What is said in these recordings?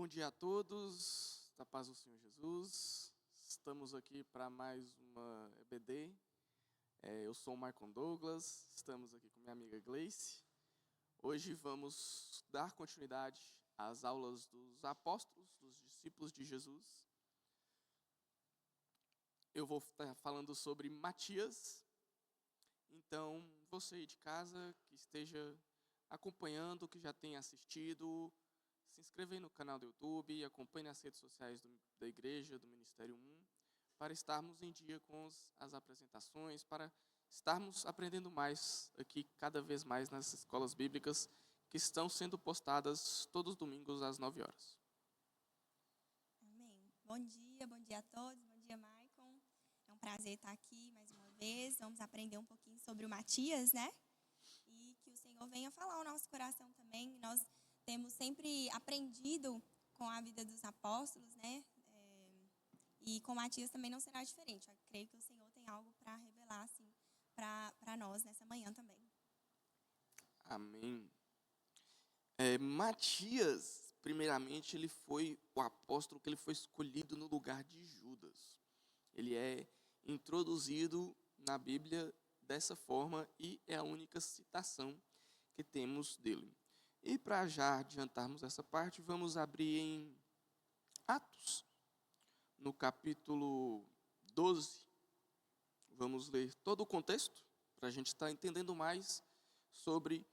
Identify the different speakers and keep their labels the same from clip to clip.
Speaker 1: Bom dia a todos, da paz do Senhor Jesus. Estamos aqui para mais uma EBD. Eu sou o Marcon Douglas, estamos aqui com minha amiga Gleice. Hoje vamos dar continuidade às aulas dos apóstolos, dos discípulos de Jesus. Eu vou estar falando sobre Matias. Então, você aí de casa que esteja acompanhando, que já tenha assistido, se inscreva aí no canal do YouTube, acompanhe as redes sociais da igreja, do Ministério 1, para estarmos em dia com as apresentações, para estarmos aprendendo mais aqui, cada vez mais nas escolas bíblicas que estão sendo postadas todos os domingos às 9 horas.
Speaker 2: Amém. Bom dia a todos, bom dia, Maicon. É um prazer estar aqui mais uma vez. Vamos aprender um pouquinho sobre o Matias, né? E que o Senhor venha falar ao nosso coração também. Nós temos sempre aprendido com a vida dos apóstolos, né? E com Matias também não será diferente. Eu creio que o Senhor tem algo para revelar, assim, para nós nessa manhã também.
Speaker 1: Amém. Matias, primeiramente, ele foi o apóstolo que ele foi escolhido no lugar de Judas. Ele é introduzido na Bíblia dessa forma e é a única citação que temos dele. E para já adiantarmos essa parte, vamos abrir em Atos, no capítulo 12. Vamos ler todo o contexto, para a gente estar entendendo mais sobre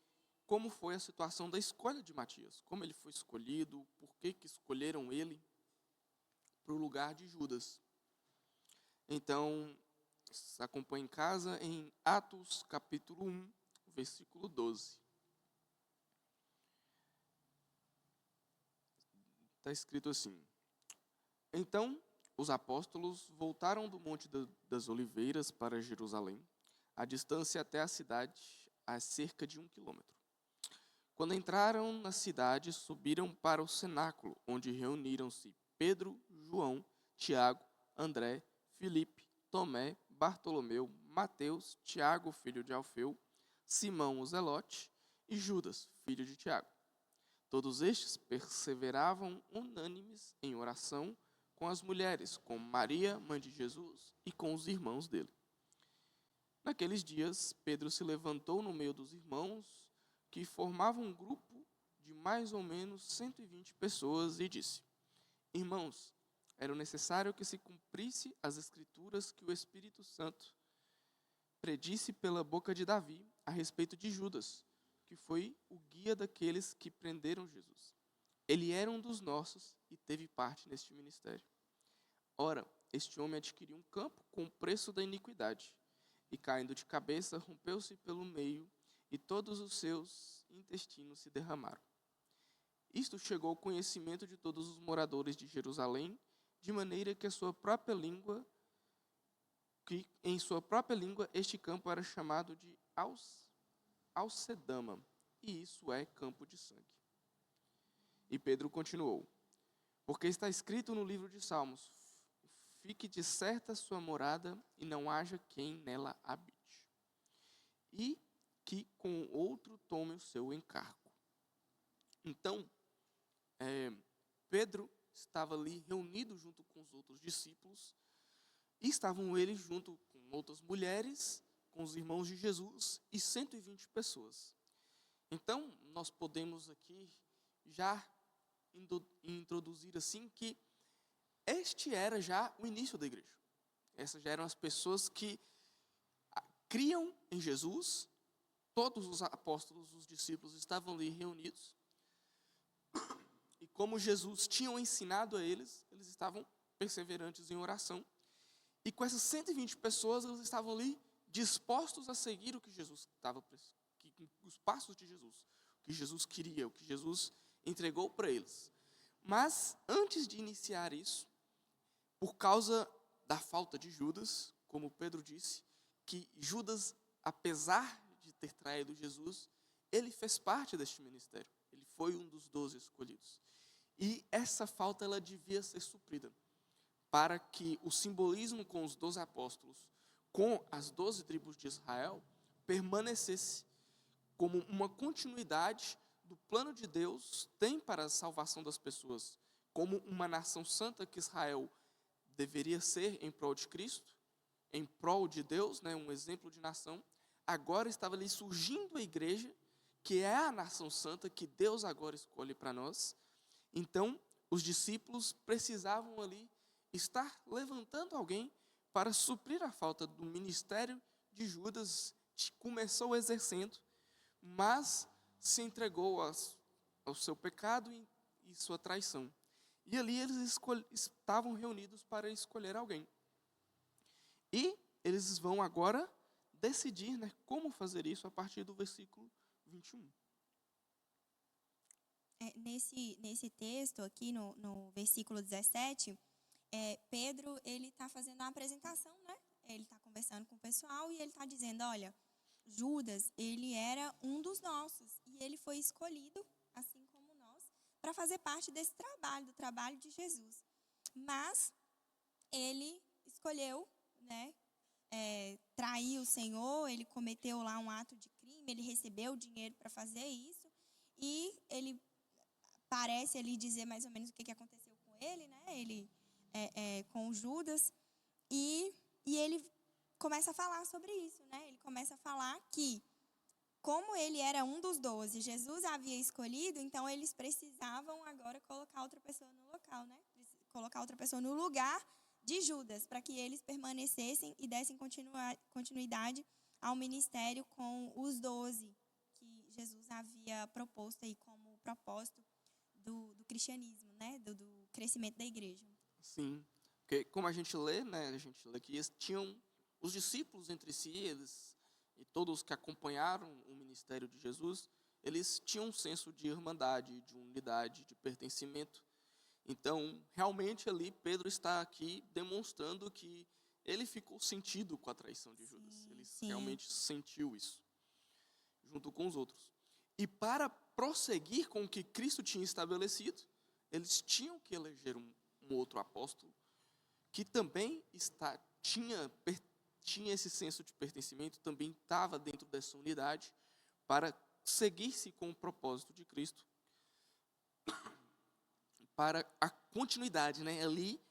Speaker 1: como foi a situação da escolha de Matias, como ele foi escolhido, por que escolheram ele para o lugar de Judas. Então, acompanhe em casa em Atos, capítulo 1, versículo 12. Está escrito assim: Então, os apóstolos voltaram do Monte das Oliveiras para Jerusalém, a distância até a cidade, a cerca de 1 quilômetro. Quando entraram na cidade, subiram para o cenáculo, onde reuniram-se Pedro, João, Tiago, André, Filipe, Tomé, Bartolomeu, Mateus, Tiago, filho de Alfeu, Simão o Zelote e Judas, filho de Tiago. Todos estes perseveravam unânimes em oração com as mulheres, com Maria, mãe de Jesus, e com os irmãos dele. Naqueles dias, Pedro se levantou no meio dos irmãos, que formavam um grupo de mais ou menos 120 pessoas, e disse: Irmãos, era necessário que se cumprisse as escrituras que o Espírito Santo predisse pela boca de Davi a respeito de Judas, que foi o guia daqueles que prenderam Jesus. Ele era um dos nossos e teve parte neste ministério. Ora, este homem adquiriu um campo com o preço da iniquidade, e caindo de cabeça, rompeu-se pelo meio, e todos os seus intestinos se derramaram. Isto chegou ao conhecimento de todos os moradores de Jerusalém, de maneira que em sua própria língua este campo era chamado de Alcedama, e isso é campo de sangue. E Pedro continuou: Porque está escrito no livro de Salmos: Fique deserta sua morada e não haja quem nela habite. E que com outro tome o seu encargo. Então, Pedro estava ali reunido junto com os outros discípulos, e estavam eles junto com outras mulheres, com os irmãos de Jesus e 120 pessoas. Então, nós podemos aqui já introduzir assim que este era já o início da igreja. Essas já eram as pessoas que criam em Jesus. Todos os apóstolos, os discípulos estavam ali reunidos. E como Jesus tinha ensinado a eles, eles estavam perseverantes em oração. E com essas 120 pessoas, eles estavam ali dispostos a seguir o que Jesus estava, os passos de Jesus, o que Jesus queria, o que Jesus entregou para eles. Mas antes de iniciar isso, por causa da falta de Judas, como Pedro disse, que Judas, apesar de ter traído Jesus, ele fez parte deste ministério. Ele foi um dos 12 escolhidos. E essa falta ela devia ser suprida, para que o simbolismo com os 12 apóstolos, com as 12 tribos de Israel, permanecesse como uma continuidade do plano de Deus tem para a salvação das pessoas, como uma nação santa que Israel deveria ser em prol de Cristo, em prol de Deus, né, um exemplo de nação, agora estava ali surgindo a igreja, que é a nação santa que Deus agora escolhe para nós. Então, os discípulos precisavam ali estar levantando alguém para suprir a falta do ministério de Judas, que começou exercendo, mas se entregou ao seu pecado e sua traição. E ali eles estavam reunidos para escolher alguém. E eles vão agora decidir, né, como fazer isso a partir do versículo 21.
Speaker 2: Nesse texto aqui, no versículo 17, Pedro ele está fazendo uma apresentação, né? Ele está conversando com o pessoal e ele está dizendo, olha, Judas, ele era um dos nossos e ele foi escolhido, assim como nós, para fazer parte desse trabalho, do trabalho de Jesus. Mas ele escolheu, né, trair o Senhor, ele cometeu lá um ato de crime, ele recebeu dinheiro para fazer isso e ele parece ali dizer mais ou menos o que aconteceu com ele, né? Ele com Judas e ele começa a falar sobre isso, né? Ele começa a falar que como ele era um dos 12, Jesus havia escolhido, então eles precisavam agora colocar outra pessoa no local, né? Colocar outra pessoa no lugar de Judas, para que eles permanecessem e dessem continuidade ao ministério com os 12 que Jesus havia proposto aí como propósito do cristianismo, né? Do crescimento da igreja.
Speaker 1: Sim, porque como a gente lê, né, a gente lê que eles tinham os discípulos entre si, eles e todos que acompanharam o ministério de Jesus, eles tinham um senso de irmandade, de unidade, de pertencimento. Então, realmente ali Pedro está aqui demonstrando que ele ficou sentido com a traição de Judas. Ele realmente sentiu isso, junto com os outros. E para prosseguir com o que Cristo tinha estabelecido, eles tinham que eleger um outro apóstolo que também tinha esse senso de pertencimento, também estava dentro dessa unidade, para seguir-se com o propósito de Cristo, para a continuidade, né? Ali,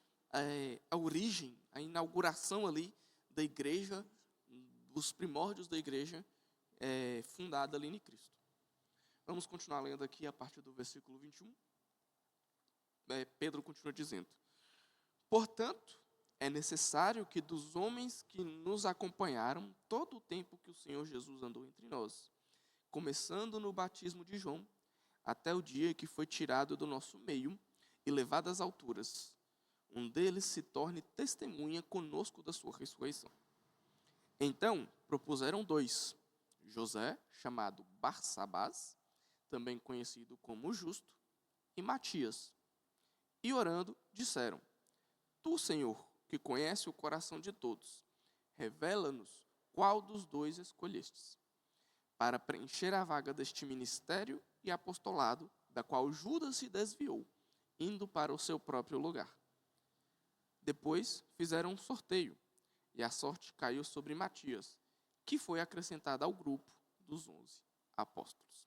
Speaker 1: a origem, a inauguração ali da igreja, os primórdios da igreja, fundada ali em Cristo. Vamos continuar lendo aqui a partir do versículo 21. Pedro continua dizendo: portanto, é necessário que dos homens que nos acompanharam todo o tempo que o Senhor Jesus andou entre nós, começando no batismo de João, até o dia que foi tirado do nosso meio e levado às alturas, um deles se torne testemunha conosco da sua ressurreição. Então, propuseram 2, José, chamado Barsabás, também conhecido como Justo, e Matias. E orando, disseram: Tu, Senhor, que conhece o coração de todos, revela-nos qual dos 2 escolhestes, para preencher a vaga deste ministério e apostolado, da qual Judas se desviou, indo para o seu próprio lugar. Depois fizeram um sorteio, e a sorte caiu sobre Matias, que foi acrescentado ao grupo dos 11 apóstolos.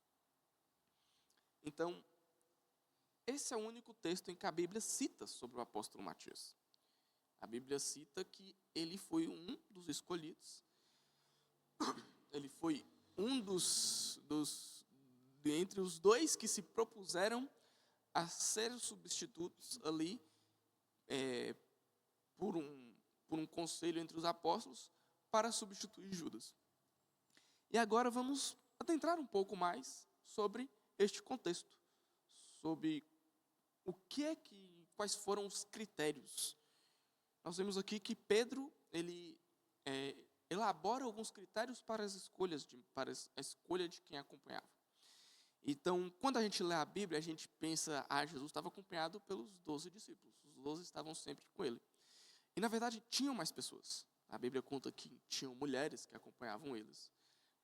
Speaker 1: Então, esse é o único texto em que a Bíblia cita sobre o apóstolo Matias. A Bíblia cita que ele foi um dos escolhidos. Ele foi um entre os 2 que se propuseram a ser substitutos ali por um conselho entre os apóstolos para substituir Judas. E agora vamos adentrar um pouco mais sobre este contexto, sobre quais foram os critérios. Nós vemos aqui que Pedro ele elabora alguns critérios para para a escolha de quem acompanhava. Então, quando a gente lê a Bíblia, a gente pensa, Jesus estava acompanhado pelos 12 discípulos. Os 12 estavam sempre com ele. E, na verdade, tinham mais pessoas. A Bíblia conta que tinham mulheres que acompanhavam eles.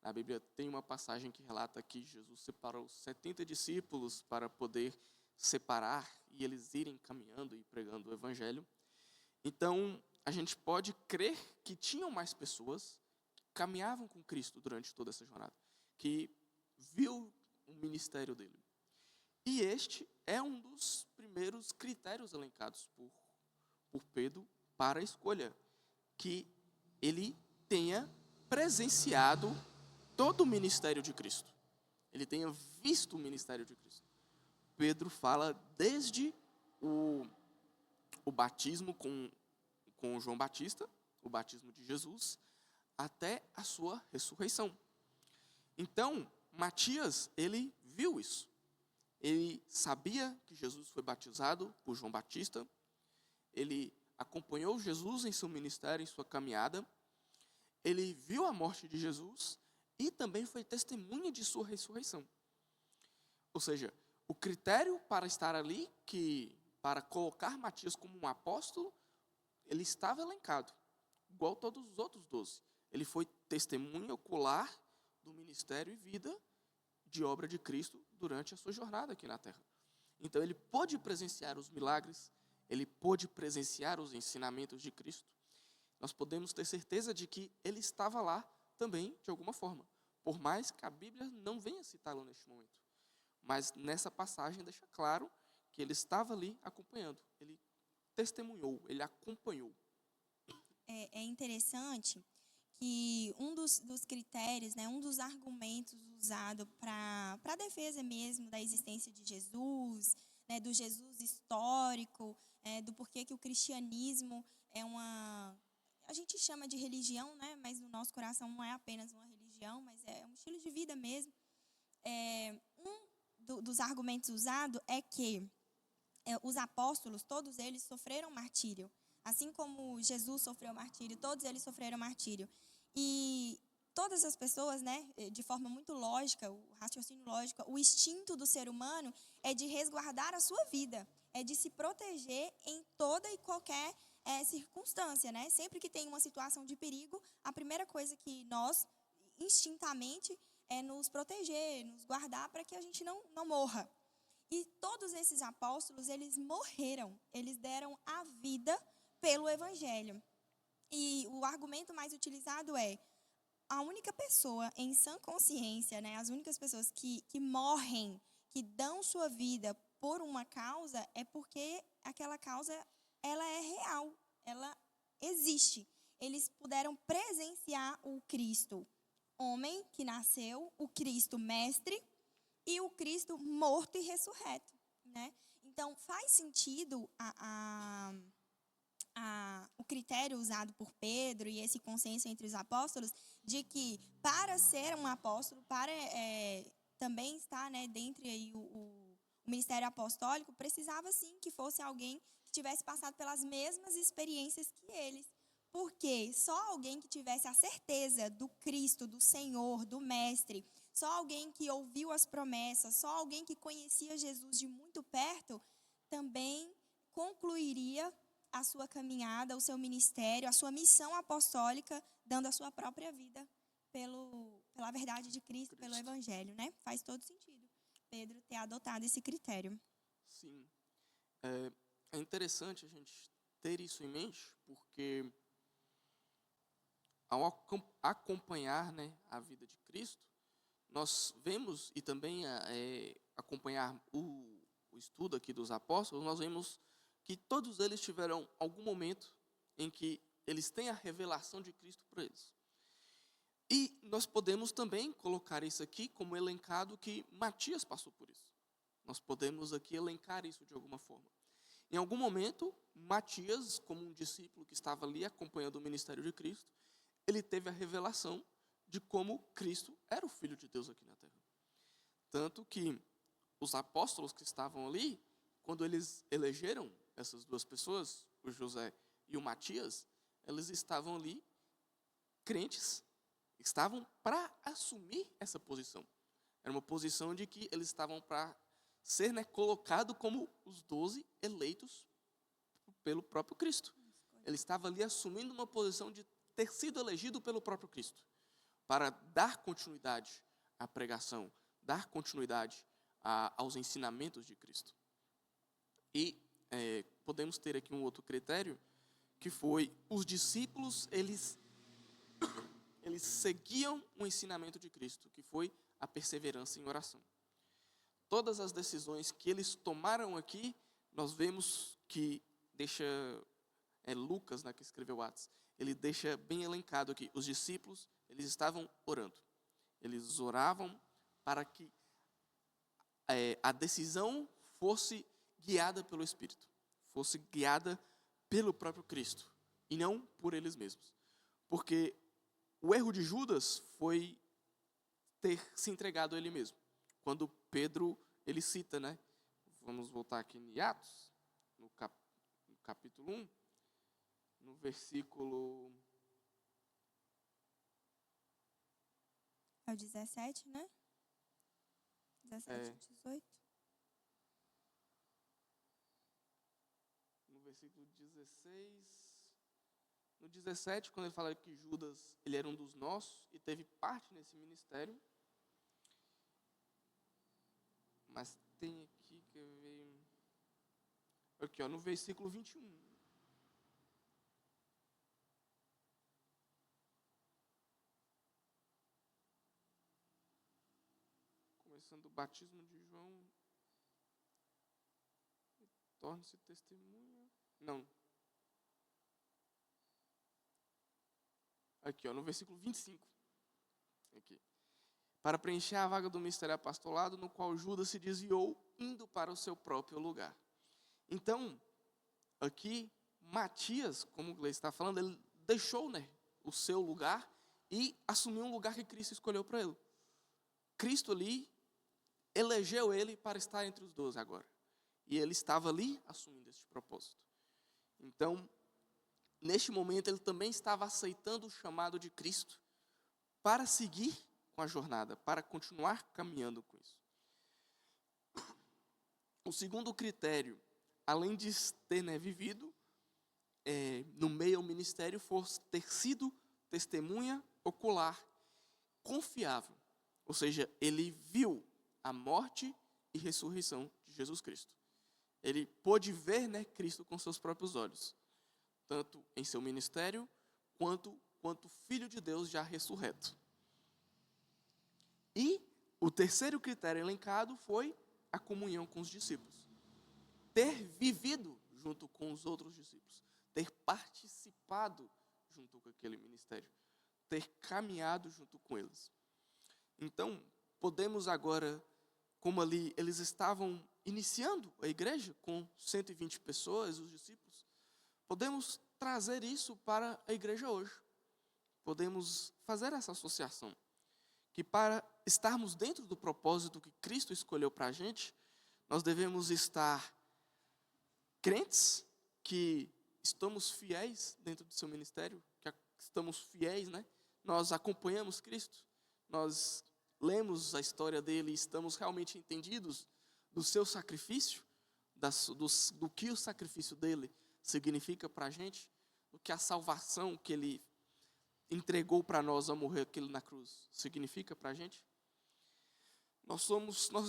Speaker 1: Na Bíblia tem uma passagem que relata que Jesus separou 70 discípulos para poder separar e eles irem caminhando e pregando o Evangelho. Então, a gente pode crer que tinham mais pessoas que caminhavam com Cristo durante toda essa jornada, que viu o ministério dele. E este é um dos primeiros primeiros critérios elencados por Pedro para a escolha, que ele tenha presenciado todo o ministério de Cristo. Ele tenha visto o ministério de Cristo. Pedro fala desde o batismo com João Batista, o batismo de Jesus, até a sua ressurreição. Então, Matias, ele viu isso. Ele sabia que Jesus foi batizado por João Batista. Ele acompanhou Jesus em seu ministério, em sua caminhada. Ele viu a morte de Jesus e também foi testemunha de sua ressurreição. Ou seja, o critério para estar ali, para colocar Matias como um apóstolo, ele estava elencado, igual todos os outros 12. Ele foi testemunha ocular do ministério e vida de obra de Cristo durante a sua jornada aqui na Terra. Então, ele pôde presenciar os milagres, ele pôde presenciar os ensinamentos de Cristo. Nós podemos ter certeza de que ele estava lá também, de alguma forma, por mais que a Bíblia não venha citá-lo neste momento. Mas nessa passagem deixa claro que ele estava ali acompanhando, ele testemunhou, ele acompanhou.
Speaker 2: É interessante que um dos critérios, né, um dos argumentos usado para a defesa mesmo da existência de Jesus, né, do Jesus histórico, do porquê que o cristianismo é a gente chama de religião, né, mas no nosso coração não é apenas uma religião, mas é um estilo de vida mesmo. Dos argumentos usados é que os apóstolos, todos eles sofreram martírio. Assim como Jesus sofreu martírio, todos eles sofreram martírio. E todas as pessoas, né, de forma muito lógica, o raciocínio lógico, o instinto do ser humano é de resguardar a sua vida, é de se proteger em toda e qualquer circunstância, né? Sempre que tem uma situação de perigo, a primeira coisa que nós, instintamente, é nos proteger, nos guardar para que a gente não morra. E todos esses apóstolos, eles morreram, eles deram a vida pelo Evangelho. E o argumento mais utilizado é a única pessoa em sã consciência, né, as únicas pessoas que morrem, que dão sua vida por uma causa, é porque aquela causa ela é real, ela existe. Eles puderam presenciar o Cristo homem que nasceu, o Cristo mestre e o Cristo morto e ressurreto, né? Então, faz sentido o critério usado por Pedro e esse consenso entre os apóstolos de que para ser um apóstolo, para também estar, né, dentre aí o ministério apostólico, precisava sim que fosse alguém que tivesse passado pelas mesmas experiências que eles. Porque só alguém que tivesse a certeza do Cristo, do Senhor, do Mestre, só alguém que ouviu as promessas, só alguém que conhecia Jesus de muito perto, também concluiria a sua caminhada, o seu ministério, a sua missão apostólica, dando a sua própria vida pela verdade de Cristo, pelo Evangelho, né? Faz todo sentido Pedro ter adotado esse critério.
Speaker 1: Sim. É interessante a gente ter isso em mente, porque ao acompanhar, né, a vida de Cristo, nós vemos, e também acompanhar o estudo aqui dos apóstolos, nós vemos que todos eles tiveram algum momento em que eles têm a revelação de Cristo para eles. E nós podemos também colocar isso aqui como elencado que Matias passou por isso. Nós podemos aqui elencar isso de alguma forma. Em algum momento, Matias, como um discípulo que estava ali acompanhando o ministério de Cristo, ele teve a revelação de como Cristo era o Filho de Deus aqui na Terra. Tanto que os apóstolos que estavam ali, quando eles elegeram essas duas pessoas, o José e o Matias, eles estavam ali crentes, estavam para assumir essa posição. Era uma posição de que eles estavam para ser, né, colocado como os 12 eleitos pelo próprio Cristo. Ele estava ali assumindo uma posição de ter sido elegido pelo próprio Cristo, para dar continuidade à pregação, dar continuidade aos ensinamentos de Cristo. E podemos ter aqui um outro critério, que foi os discípulos, eles seguiam o ensinamento de Cristo, que foi a perseverança em oração. Todas as decisões que eles tomaram aqui nós vemos que deixa, Lucas, né, que escreveu Atos, ele deixa bem elencado aqui, os discípulos, eles estavam orando. Eles oravam para que a decisão fosse guiada pelo Espírito, fosse guiada pelo próprio Cristo, e não por eles mesmos. Porque o erro de Judas foi ter se entregado a ele mesmo. Quando Pedro, ele cita, né? Vamos voltar aqui em Atos, no capítulo 1, no versículo...
Speaker 2: É o 17, né? 17, 18.
Speaker 1: No versículo 16... No 17, quando ele fala que Judas, ele era um dos nossos e teve parte nesse ministério. Mas tem aqui que veio... Aqui, ó, no versículo 21. Começando o batismo de João. Torna-se testemunha. Não. Aqui, ó, no versículo 25. Aqui. Para preencher a vaga do ministério apostolado, no qual Judas se desviou, indo para o seu próprio lugar. Então, aqui, Matias, como o Gleice está falando, ele deixou, né, o seu lugar e assumiu um lugar que Cristo escolheu para ele. Cristo ali elegeu ele para estar entre os 12 agora. E ele estava ali assumindo esse propósito. Então, neste momento, ele também estava aceitando o chamado de Cristo para seguir com a jornada, para continuar caminhando com isso. O segundo critério, além de ter, né, vivido no meio ao ministério, foi ter sido testemunha ocular, confiável. Ou seja, ele viu a morte e ressurreição de Jesus Cristo. Ele pôde ver, né, Cristo com seus próprios olhos, tanto em seu ministério, quanto Filho de Deus já ressurreto. E o terceiro critério elencado foi a comunhão com os discípulos. Ter vivido junto com os outros discípulos. Ter participado junto com aquele ministério. Ter caminhado junto com eles. Então, podemos agora, como ali eles estavam iniciando a igreja com 120 pessoas, os discípulos, podemos trazer isso para a igreja hoje. Podemos fazer essa associação. Que para estarmos dentro do propósito que Cristo escolheu para a gente, nós devemos estar crentes, que estamos fiéis dentro do seu ministério, que estamos fiéis, né? Nós acompanhamos Cristo, nós lemos a história dele e estamos realmente entendidos do seu sacrifício, do que o sacrifício dele significa para a gente, do que a salvação que ele entregou para nós ao morrer aquilo na cruz significa para a gente. Nós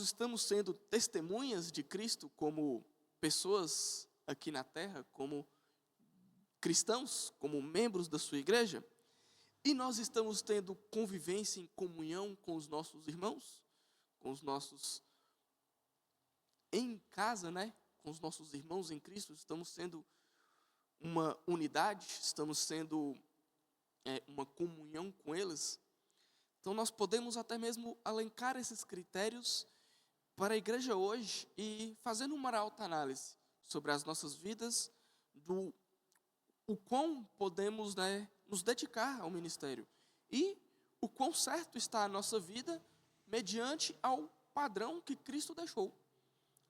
Speaker 1: estamos sendo testemunhas de Cristo como pessoas aqui na terra, como cristãos, como membros da sua igreja, e nós estamos tendo convivência em comunhão com os nossos irmãos, com os nossos em casa, né? Com os nossos irmãos em Cristo, estamos sendo uma unidade, estamos sendo uma comunhão com eles. Então nós podemos até mesmo alencar esses critérios para a igreja hoje e fazendo uma autoanálise sobre as nossas vidas, o quão podemos, né, nos dedicar ao ministério e o quão certo está a nossa vida mediante ao padrão que Cristo deixou.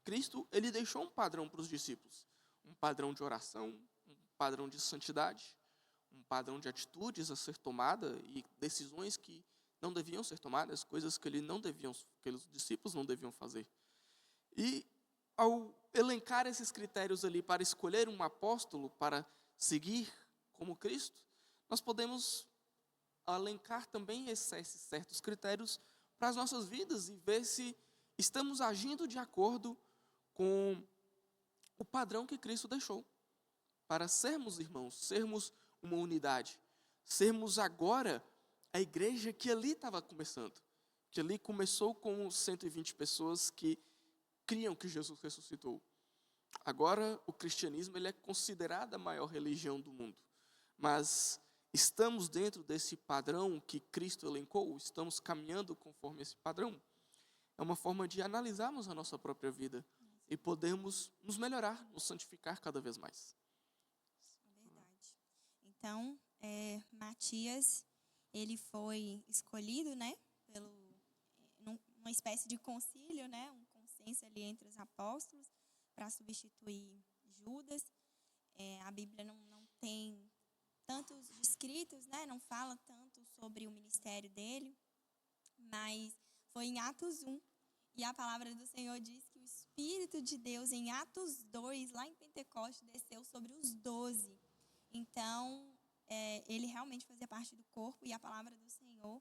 Speaker 1: Cristo, ele deixou um padrão para os discípulos, um padrão de oração, um padrão de santidade, um padrão de atitudes a ser tomada e decisões que não deviam ser tomadas, coisas que os discípulos não deviam fazer. E ao elencar esses critérios ali para escolher um apóstolo para seguir como Cristo, nós podemos elencar também esses certos critérios para as nossas vidas e ver se estamos agindo de acordo com o padrão que Cristo deixou para sermos irmãos, sermos uma unidade, sermos agora a igreja que ali estava começando, que ali começou com 120 pessoas que criam que Jesus ressuscitou. agora o cristianismo ele é considerado a maior religião do mundo. Mas estamos dentro desse padrão que Cristo elencou? Estamos caminhando conforme esse padrão? É uma forma de analisarmos a nossa própria vida e podermos nos melhorar, nos santificar cada vez mais.
Speaker 2: É verdade. Então, Matias, ele foi escolhido, né, numa espécie de concílio, né, um consenso ali entre os apóstolos para substituir Judas. A Bíblia não tem tantos descritos, né, não fala tanto sobre o ministério dele, mas foi em Atos 1, e a palavra do Senhor diz que o Espírito de Deus, em Atos 2, lá em Pentecostes, desceu sobre os 12. Então, ele realmente fazia parte do corpo, e a palavra do Senhor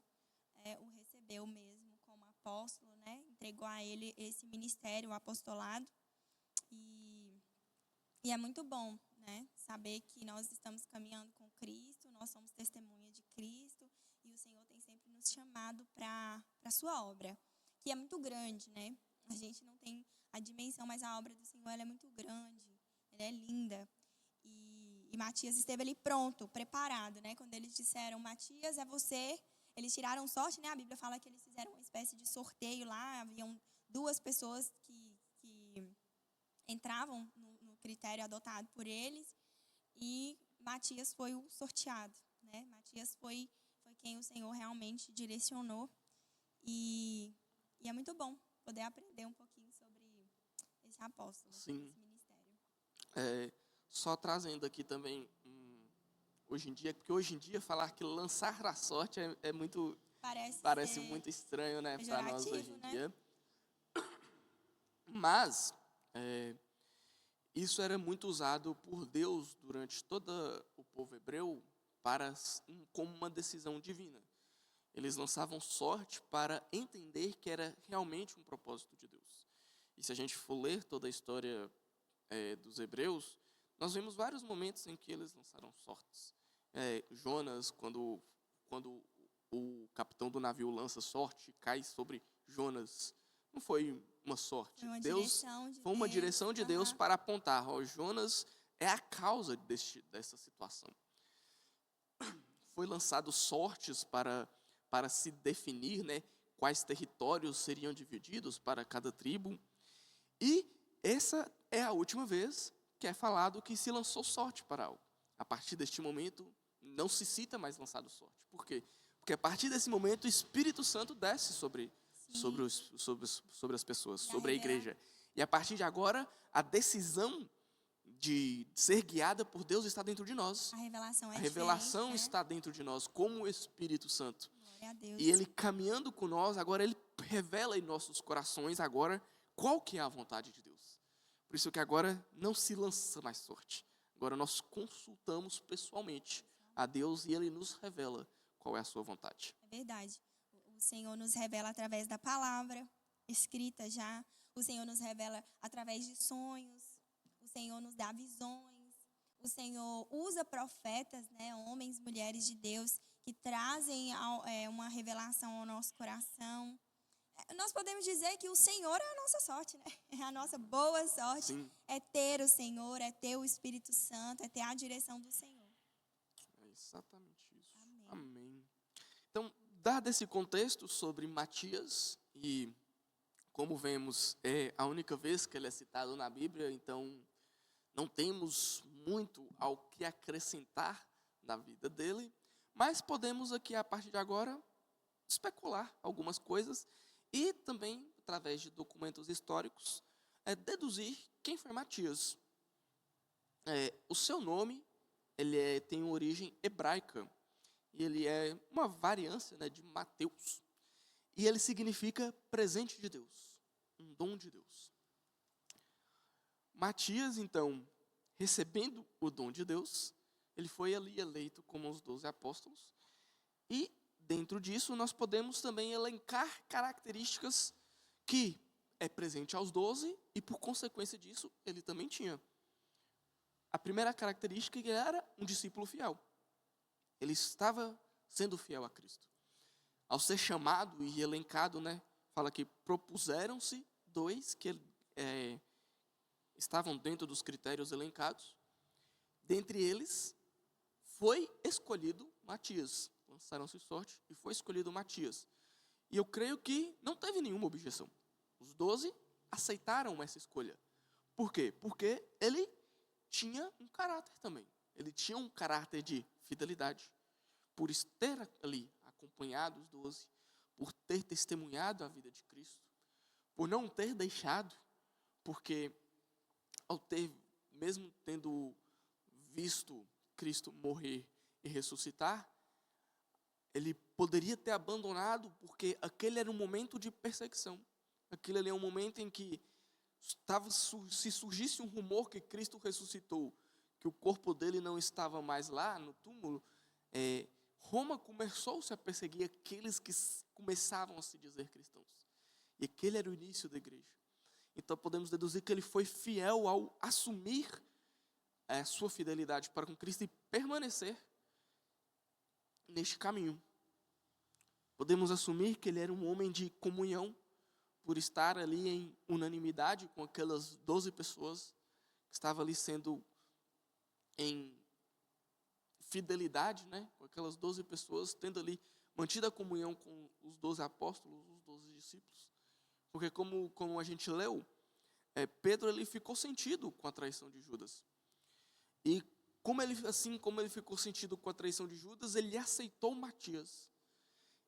Speaker 2: o recebeu mesmo como apóstolo, né? Entregou a ele esse ministério, o apostolado. E é muito bom, né, saber que nós estamos caminhando com Cristo, nós somos testemunha de Cristo, e o Senhor tem sempre nos chamado para a sua obra, que é muito grande, né? A gente não tem a dimensão, mas a obra do Senhor ela é muito grande, ela é linda. E Matias esteve ali pronto, preparado, né? Quando eles disseram, Matias, é você, eles tiraram sorte, né? A Bíblia fala que eles fizeram uma espécie de sorteio lá, haviam 2 pessoas que entravam no critério adotado por eles, e Matias foi o sorteado, né? Matias foi quem o Senhor realmente direcionou, e é muito bom poder aprender um pouquinho sobre esse apóstolo,
Speaker 1: Sim.
Speaker 2: esse ministério.
Speaker 1: Só trazendo aqui também, hoje em dia, porque hoje em dia falar que lançar a sorte é muito, parece muito estranho, né, para nós hoje em dia. Mas isso era muito usado por Deus durante todo o povo hebreu como uma decisão divina. Eles lançavam sorte para entender que era realmente um propósito de Deus. E se a gente for ler toda a história dos hebreus, nós vemos vários momentos em que eles lançaram sortes. Jonas, quando o capitão do navio lança sorte, cai sobre Jonas. Não foi uma sorte. Foi uma direção de Deus para apontar. Jonas é a causa dessa situação. Foi lançado sortes para se definir, né, quais territórios seriam divididos para cada tribo. E essa é a última vez que é falado que se lançou sorte para algo. A partir deste momento, não se cita mais lançado sorte. Por quê? Porque a partir desse momento, o Espírito Santo desce sobre as pessoas, sobre a igreja. E a partir de agora, a decisão de ser guiada por Deus está dentro de nós.
Speaker 2: A revelação
Speaker 1: revelação está dentro de nós, como o Espírito Santo.
Speaker 2: Glória a Deus.
Speaker 1: E Ele caminhando com nós, agora Ele revela em nossos corações agora qual que é a vontade de Deus. Por isso que agora não se lança mais sorte. Agora nós consultamos pessoalmente a Deus e Ele nos revela qual é a sua vontade.
Speaker 2: É verdade. O Senhor nos revela através da palavra escrita já. O Senhor nos revela através de sonhos. O Senhor nos dá visões. O Senhor usa profetas, né, homens, mulheres de Deus, que trazem uma revelação ao nosso coração. Nós podemos dizer que o Senhor é a nossa sorte, né? É a nossa boa sorte.
Speaker 1: Sim.
Speaker 2: É ter o Senhor, é ter o Espírito Santo, é ter a direção do Senhor.
Speaker 1: É exatamente isso.
Speaker 2: Amém.
Speaker 1: Amém. Então, dado esse contexto sobre Matias, e como vemos, é a única vez que ele é citado na Bíblia, então não temos muito ao que acrescentar na vida dele, mas podemos aqui, a partir de agora, especular algumas coisas e também, através de documentos históricos, deduzir quem foi Matias. O seu nome tem uma origem hebraica, e ele é uma variância, né, de Mateus. E ele significa presente de Deus, um dom de Deus. Matias, então, recebendo o dom de Deus, ele foi ali eleito como os 12 apóstolos. E, dentro disso, nós podemos também elencar características que é presente aos 12 e, por consequência disso, ele também tinha. A primeira característica é que ele era um discípulo fiel. Ele estava sendo fiel a Cristo. Ao ser chamado e elencado, né, fala que propuseram-se 2 estavam dentro dos critérios elencados. Dentre eles, foi escolhido Matias. Lançaram-se sorte e foi escolhido Matias. E eu creio que não teve nenhuma objeção. Os 12 aceitaram essa escolha. Por quê? Porque ele tinha um caráter também. Ele tinha um caráter de fidelidade. Por ter ali acompanhado os 12, por ter testemunhado a vida de Cristo, por não ter deixado, porque ao ter, mesmo tendo visto Cristo morrer e ressuscitar, ele poderia ter abandonado, porque aquele era um momento de perseguição. Aquele ali é um momento em que se surgisse um rumor que Cristo ressuscitou, que o corpo dele não estava mais lá no túmulo, Roma começou-se a perseguir aqueles que começavam a se dizer cristãos. E aquele era o início da igreja. Então podemos deduzir que ele foi fiel ao assumir a sua fidelidade para com Cristo e permanecer neste caminho. Podemos assumir que ele era um homem de comunhão, por estar ali em unanimidade com aquelas 12 pessoas que estavam ali sendo em fidelidade, né? Com aquelas 12 pessoas, tendo ali mantido a comunhão com os 12 apóstolos, os 12 discípulos. Porque como a gente leu, Pedro ele ficou sentido com a traição de Judas. E como ele ficou sentido com a traição de Judas, ele aceitou Matias.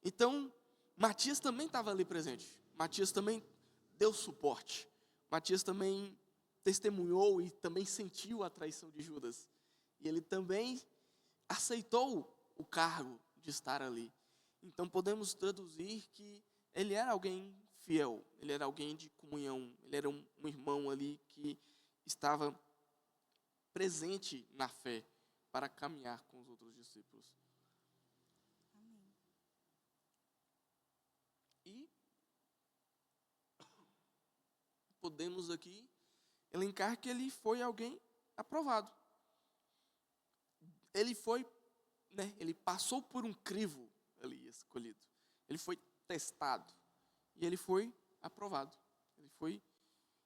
Speaker 1: Então, Matias também estava ali presente. Matias também deu suporte. Matias também testemunhou e também sentiu a traição de Judas. E ele também aceitou o cargo de estar ali. Então, podemos traduzir que ele era alguém fiel. Ele era alguém de comunhão. Ele era um irmão ali que estava presente na fé para caminhar com os outros discípulos.
Speaker 2: Amém.
Speaker 1: E podemos aqui elencar que ele foi alguém aprovado. Ele foi, ele passou por um crivo ali escolhido. Ele foi testado e ele foi aprovado.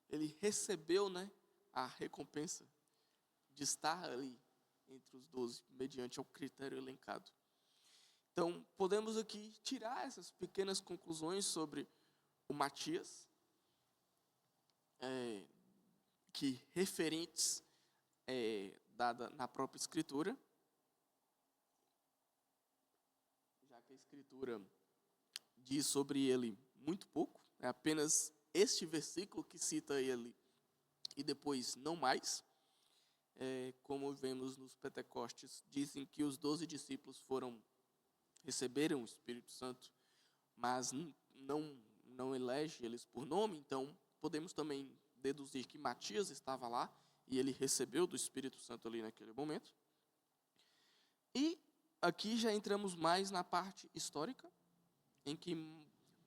Speaker 1: Ele recebeu, a recompensa de estar ali entre os 12, mediante o critério elencado. Então, podemos aqui tirar essas pequenas conclusões sobre o Matias, que referentes dada na própria Escritura, já que a Escritura diz sobre ele muito pouco, é apenas este versículo que cita ele e depois não mais. Como vemos nos Pentecostes, dizem que os 12 discípulos receberam o Espírito Santo, mas não elege eles por nome. Então podemos também deduzir que Matias estava lá e ele recebeu do Espírito Santo ali naquele momento. E aqui já entramos mais na parte histórica, em que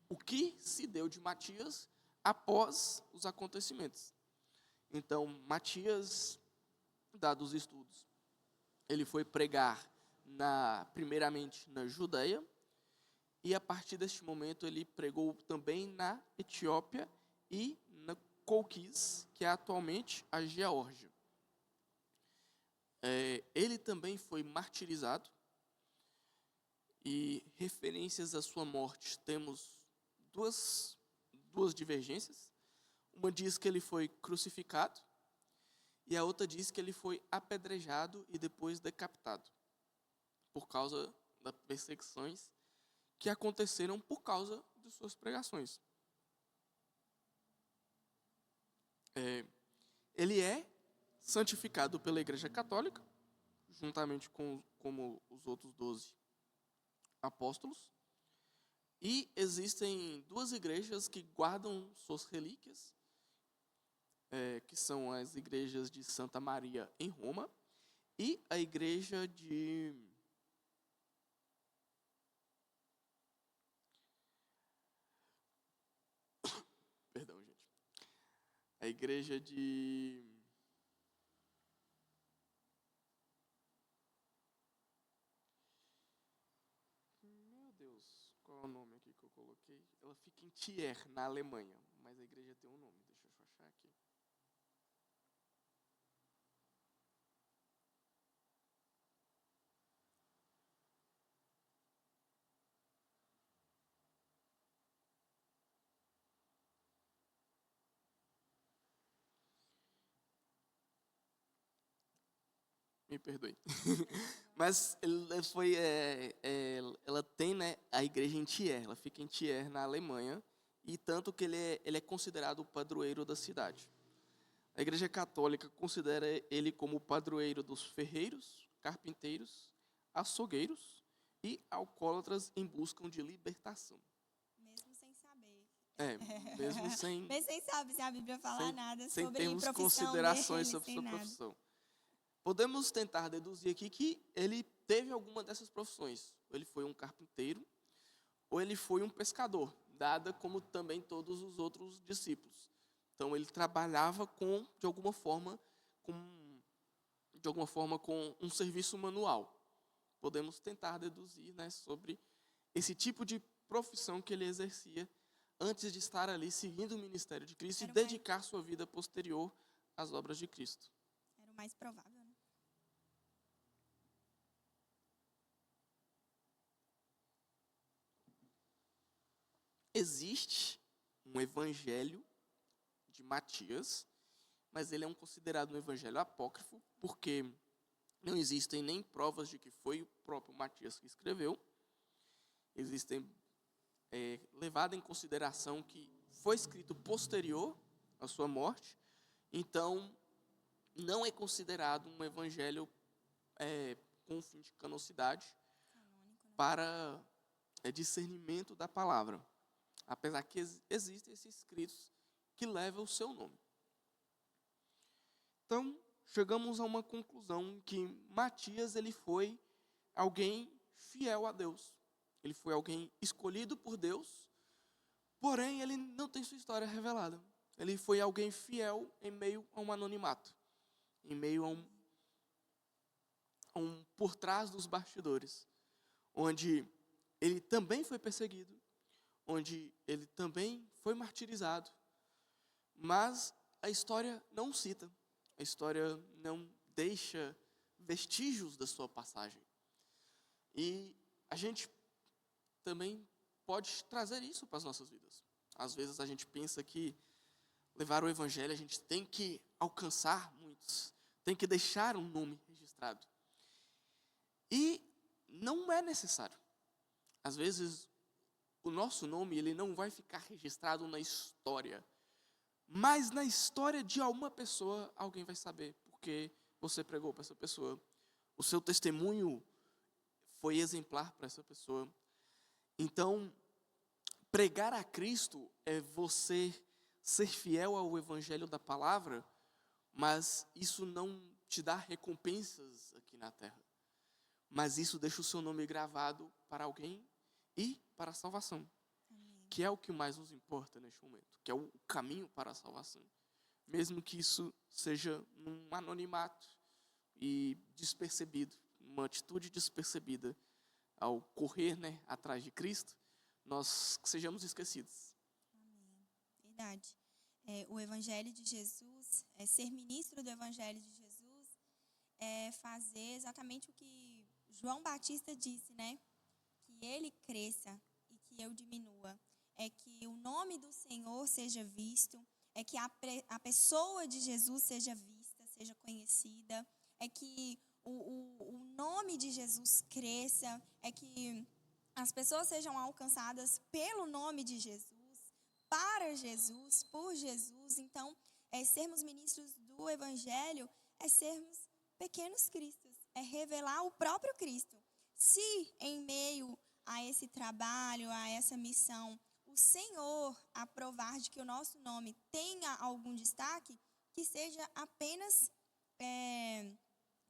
Speaker 1: o que se deu de Matias após os acontecimentos. Então, Matias, dados os estudos, ele foi pregar primeiramente na Judeia, e a partir deste momento ele pregou também na Etiópia e na Colquis, que é atualmente a Geórgia. Ele também foi martirizado, e referências à sua morte temos duas divergências. Uma diz que ele foi crucificado, e a outra diz que ele foi apedrejado e depois decapitado, por causa das perseguições que aconteceram por causa de suas pregações. Ele é santificado pela Igreja Católica, juntamente como os outros 12 apóstolos. E existem duas igrejas que guardam suas relíquias, que são as igrejas de Santa Maria em Roma e a igreja de perdão, gente. A igreja de meu Deus, qual é o nome aqui que eu coloquei? Ela fica em Thiers, na Alemanha, mas a igreja tem um nome, deixa eu achar aqui. me perdoe. Mas ela tem, né, a igreja em Thiers, ela fica em Thiers, na Alemanha, e tanto que ele é considerado o padroeiro da cidade. A Igreja Católica considera ele como o padroeiro dos ferreiros, carpinteiros, açougueiros e alcoólatras em busca de libertação.
Speaker 2: Mesmo sem saber.
Speaker 1: Mesmo sem,
Speaker 2: Mesmo sem saber se a Bíblia fala nada
Speaker 1: sem
Speaker 2: sobre
Speaker 1: termos
Speaker 2: profissão
Speaker 1: considerações
Speaker 2: dele,
Speaker 1: sobre
Speaker 2: sem
Speaker 1: sua
Speaker 2: nada.
Speaker 1: profissão. Podemos tentar deduzir aqui que ele teve alguma dessas profissões. Ou ele foi um carpinteiro, ou ele foi um pescador, dada como também todos os outros discípulos. Então ele trabalhava de alguma forma com um serviço manual. Podemos tentar deduzir, né, sobre esse tipo de profissão que ele exercia antes de estar ali seguindo o ministério de Cristo e dedicar sua vida posterior às obras de Cristo.
Speaker 2: Era o mais provável, né?
Speaker 1: Existe um evangelho de Matias, mas ele é considerado um evangelho apócrifo, porque não existem nem provas de que foi o próprio Matias que escreveu. Existem levado em consideração que foi escrito posterior à sua morte, então não é considerado um evangelho com fim de canonicidade para discernimento da palavra, apesar que existem esses escritos que levam o seu nome. Então, chegamos a uma conclusão que Matias ele foi alguém fiel a Deus. Ele foi alguém escolhido por Deus, porém ele não tem sua história revelada. Ele foi alguém fiel em meio a um anonimato, em meio a um por trás dos bastidores, onde ele também foi perseguido, onde ele também foi martirizado, mas a história não cita, a história não deixa vestígios da sua passagem. E a gente também pode trazer isso para as nossas vidas. Às vezes a gente pensa que levar o evangelho a gente tem que alcançar muitos, tem que deixar um nome registrado. E não é necessário. Às vezes o nosso nome ele não vai ficar registrado na história, mas na história de alguma pessoa alguém vai saber, porque você pregou para essa pessoa. O seu testemunho foi exemplar para essa pessoa. Então, pregar a Cristo é você ser fiel ao evangelho da palavra, mas isso não te dá recompensas aqui na terra. Mas isso deixa o seu nome gravado para alguém e para a salvação. Amém. Que é o que mais nos importa neste momento, que é o caminho para a salvação. Mesmo que isso seja um anonimato e despercebido, uma atitude despercebida ao correr, né, atrás de Cristo, nós sejamos esquecidos.
Speaker 2: Amém. Verdade. O Evangelho de Jesus, ser ministro do Evangelho de Jesus, é fazer exatamente o que João Batista disse, né? Que ele cresça e que eu diminua. É que o nome do Senhor seja visto, é que a pessoa de Jesus seja vista, seja conhecida, é que o nome de Jesus cresça, é que as pessoas sejam alcançadas pelo nome de Jesus, para Jesus, por Jesus. Então, sermos ministros do Evangelho é sermos pequenos cristos, é revelar o próprio Cristo. Se em meio a esse trabalho, a essa missão, o Senhor aprovar de que o nosso nome tenha algum destaque, que seja apenas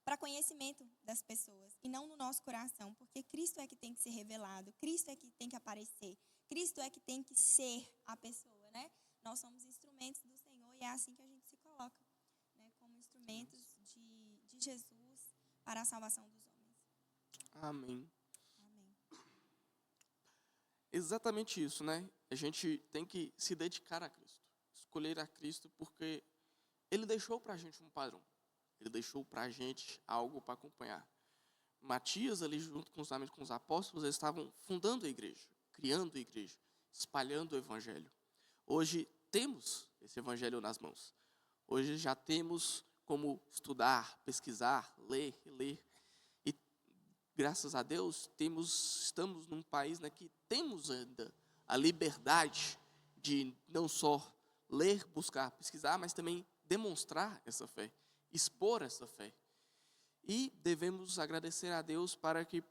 Speaker 2: para conhecimento das pessoas e não no nosso coração, porque Cristo é que tem que ser revelado, Cristo é que tem que aparecer, Cristo é que tem que ser a pessoa, né? Nós somos instrumentos do Senhor e é assim que a gente se coloca, né? Como instrumentos de Jesus para a salvação dos homens.
Speaker 1: Amém.
Speaker 2: Amém.
Speaker 1: Exatamente isso, né? A gente tem que se dedicar a Cristo, escolher a Cristo, porque Ele deixou para a gente um padrão. Ele deixou para a gente algo para acompanhar. Matias, ali junto com os apóstolos, eles estavam fundando a igreja, criando a igreja, espalhando o evangelho. Hoje temos esse evangelho nas mãos. Hoje já temos como estudar, pesquisar, ler, ler. E graças a Deus estamos num país, né, que temos ainda a liberdade de não só ler, buscar, pesquisar, mas também demonstrar essa fé, expor essa fé. E devemos agradecer a Deus para que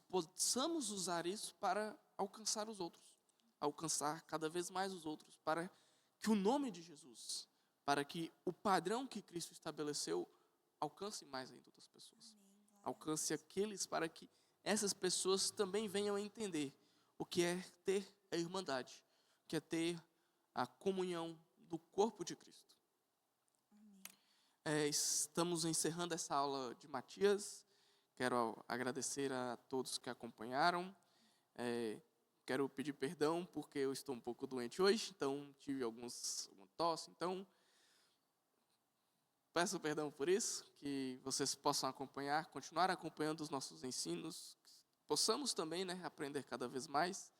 Speaker 1: possamos usar isso para alcançar os outros, alcançar cada vez mais os outros, para que o nome de Jesus, para que o padrão que Cristo estabeleceu alcance mais ainda outras pessoas. Alcance aqueles para que essas pessoas também venham a entender o que é ter a irmandade, o que é ter a comunhão do corpo de Cristo. Estamos encerrando essa aula de Matias. Quero agradecer a todos que acompanharam. Quero pedir perdão porque eu estou um pouco doente hoje, então tive uma tosse. Então, peço perdão por isso, que vocês possam acompanhar, continuar acompanhando os nossos ensinos, possamos também, né, aprender cada vez mais.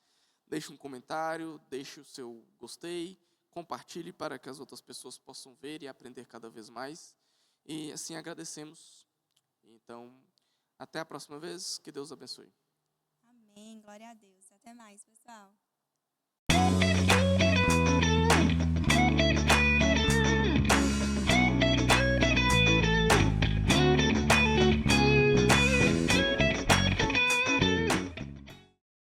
Speaker 1: Deixe um comentário, deixe o seu gostei, compartilhe para que as outras pessoas possam ver e aprender cada vez mais. E assim agradecemos. Então, até a próxima vez. Que Deus abençoe.
Speaker 2: Amém. Glória a Deus. Até mais, pessoal.